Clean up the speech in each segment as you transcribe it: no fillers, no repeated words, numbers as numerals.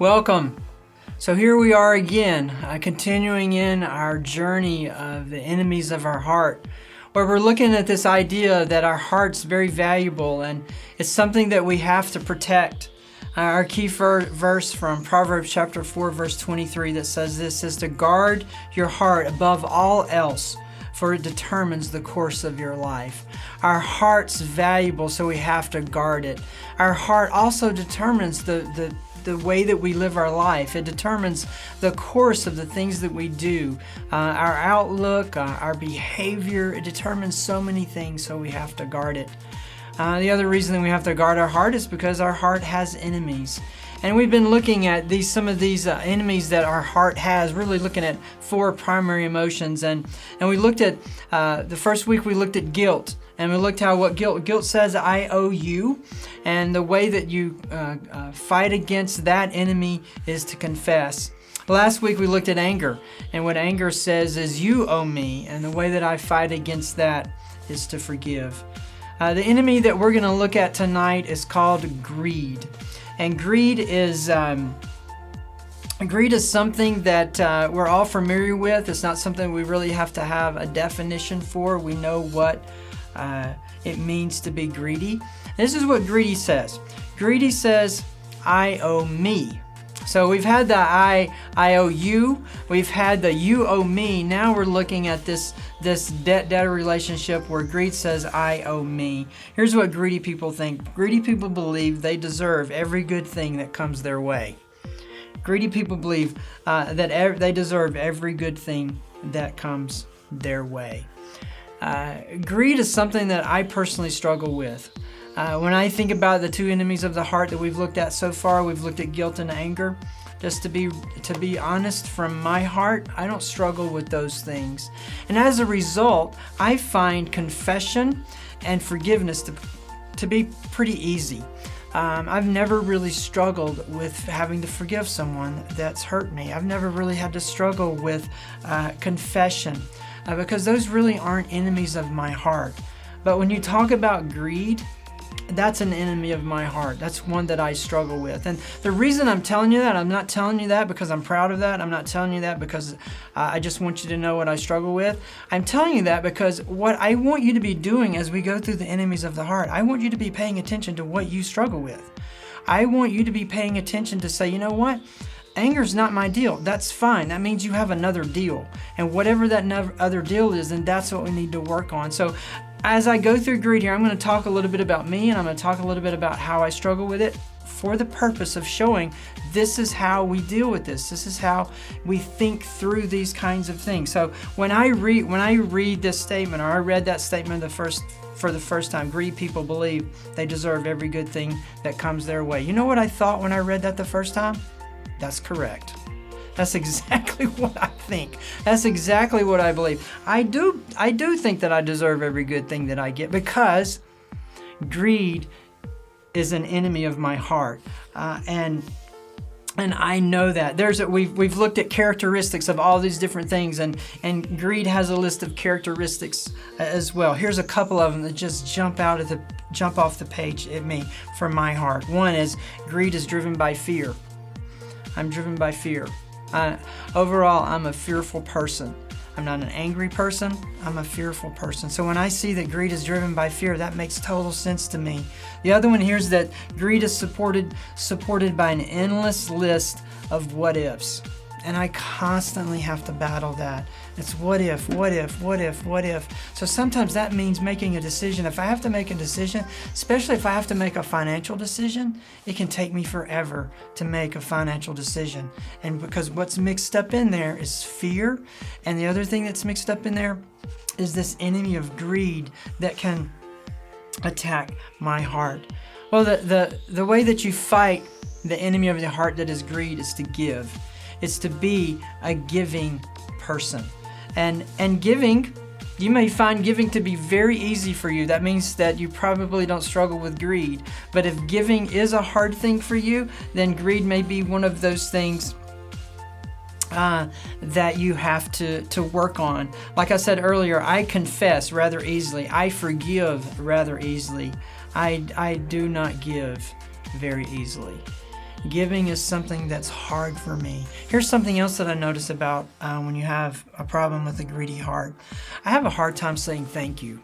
Welcome. So here we are again, continuing in our journey of the enemies of our heart, where we're looking at this idea that our heart's very valuable and it's something that we have to protect. Our key verse from Proverbs chapter 4, verse 23 that says this is to guard your heart above all else, for it determines the course of your life. Our heart's valuable, so we have to guard it. Our heart also determines the way that we live our life. It determines the course of the things that we do, our outlook, our behavior. It determines so many things, so we have to guard it. The other reason that we have to guard our heart is because our heart has enemies. And we've been looking at some of these enemies that our heart has, really looking at 4 primary emotions. And we looked at, the first week we looked at guilt. And we looked how what guilt says, I owe you. And the way that you fight against that enemy is to confess. Last week we looked at anger. And what anger says is, you owe me. And the way that I fight against that is to forgive. The enemy that we're going to look at tonight is called greed. And greed is something that we're all familiar with. It's not something we really have to have a definition for. We know what it means to be greedy. This is what greedy says. Greedy says, I owe me. So we've had the I owe you. We've had the you owe me. Now we're looking at this debt-debtor relationship where greed says, I owe me. Here's what greedy people think. Greedy people believe they deserve every good thing that comes their way. Greedy people believe that they deserve every good thing that comes their way. Greed is something that I personally struggle with. When I think about the 2 enemies of the heart that we've looked at so far, we've looked at guilt and anger. Just to be honest, from my heart, I don't struggle with those things. And as a result, I find confession and forgiveness to be pretty easy. I've never really struggled with having to forgive someone that's hurt me. I've never really had to struggle with confession because those really aren't enemies of my heart. But when you talk about greed, that's an enemy of my heart. That's one that I struggle with. And the reason I'm telling you that, I'm not telling you that because I'm proud of that. I'm not telling you that because I just want you to know what I struggle with. I'm telling you that because what I want you to be doing as we go through the enemies of the heart, I want you to be paying attention to what you struggle with. I want you to be paying attention to say, you know what? Anger's not my deal. That's fine. That means you have another deal. And whatever that other deal is, then that's what we need to work on. So as I go through greed here, I'm going to talk a little bit about me and I'm going to talk a little bit about how I struggle with it for the purpose of showing this is how we deal with this. This is how we think through these kinds of things. So when I read this statement, or I read that statement for the first time, greed people believe they deserve every good thing that comes their way. You know what I thought when I read that the first time? That's correct. That's exactly what I think. That's exactly what I believe. I do think that I deserve every good thing that I get because greed is an enemy of my heart. And I know that. We've looked at characteristics of all these different things, and greed has a list of characteristics as well. Here's a couple of them that just jump off the page at me from my heart. One is greed is driven by fear. I'm driven by fear. Overall, I'm a fearful person. I'm not an angry person. I'm a fearful person. So when I see that greed is driven by fear, that makes total sense to me. The other one here is that greed is supported by an endless list of what ifs. And I constantly have to battle that. It's what if, what if, what if, what if. So sometimes that means making a decision. If I have to make a decision, especially if I have to make a financial decision, it can take me forever to make a financial decision. And because what's mixed up in there is fear. And the other thing that's mixed up in there is this enemy of greed that can attack my heart. Well, the way that you fight the enemy of the heart that is greed is to give. It's to be a giving person. And giving, you may find giving to be very easy for you. That means that you probably don't struggle with greed. But if giving is a hard thing for you, then greed may be one of those things that you have to work on. Like I said earlier, I confess rather easily. I forgive rather easily. I do not give very easily. Giving is something that's hard for me. Here's something else that I notice about when you have a problem with a greedy heart. I have a hard time saying thank you.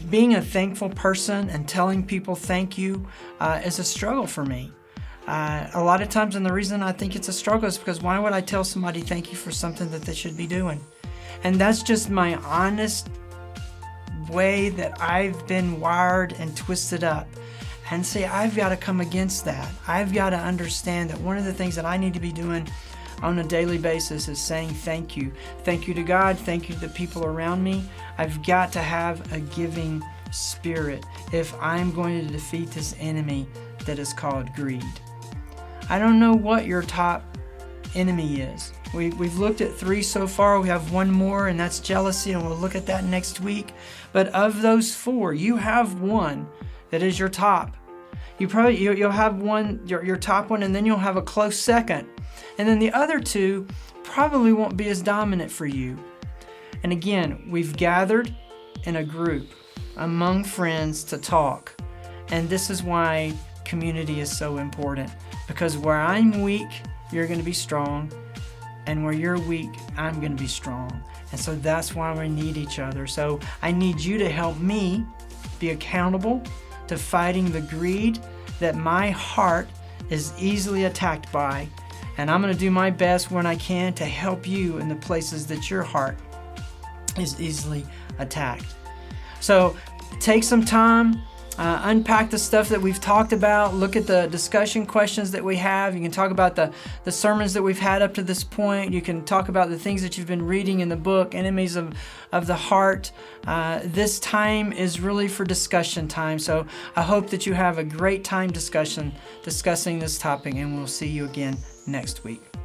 Being a thankful person and telling people thank you is a struggle for me. A lot of times, and the reason I think it's a struggle is because why would I tell somebody thank you for something that they should be doing? And that's just my honest way that I've been wired and twisted up. And say, I've got to come against that. I've got to understand that one of the things that I need to be doing on a daily basis is saying thank you. Thank you to God. Thank you to the people around me. I've got to have a giving spirit if I'm going to defeat this enemy that is called greed. I don't know what your top enemy is. We've looked at 3 so far. We have 1 more, and that's jealousy, and we'll look at that next week. But of those 4, you have one that is your top. You'll have one, your top one, and then you'll have a close second. And then the other 2 probably won't be as dominant for you. And again, we've gathered in a group among friends to talk. And this is why community is so important. Because where I'm weak, you're going to be strong. And where you're weak, I'm going to be strong. And so that's why we need each other. So I need you to help me be accountable to fighting the greed that my heart is easily attacked by. And I'm going to do my best when I can to help you in the places that your heart is easily attacked. So take some time, unpack the stuff that we've talked about, look at the discussion questions that we have. You can talk about the sermons that we've had up to this point. You can talk about the things that you've been reading in the book, Enemies of the Heart. This time is really for discussion time. So I hope that you have a great time discussing this topic, and we'll see you again next week.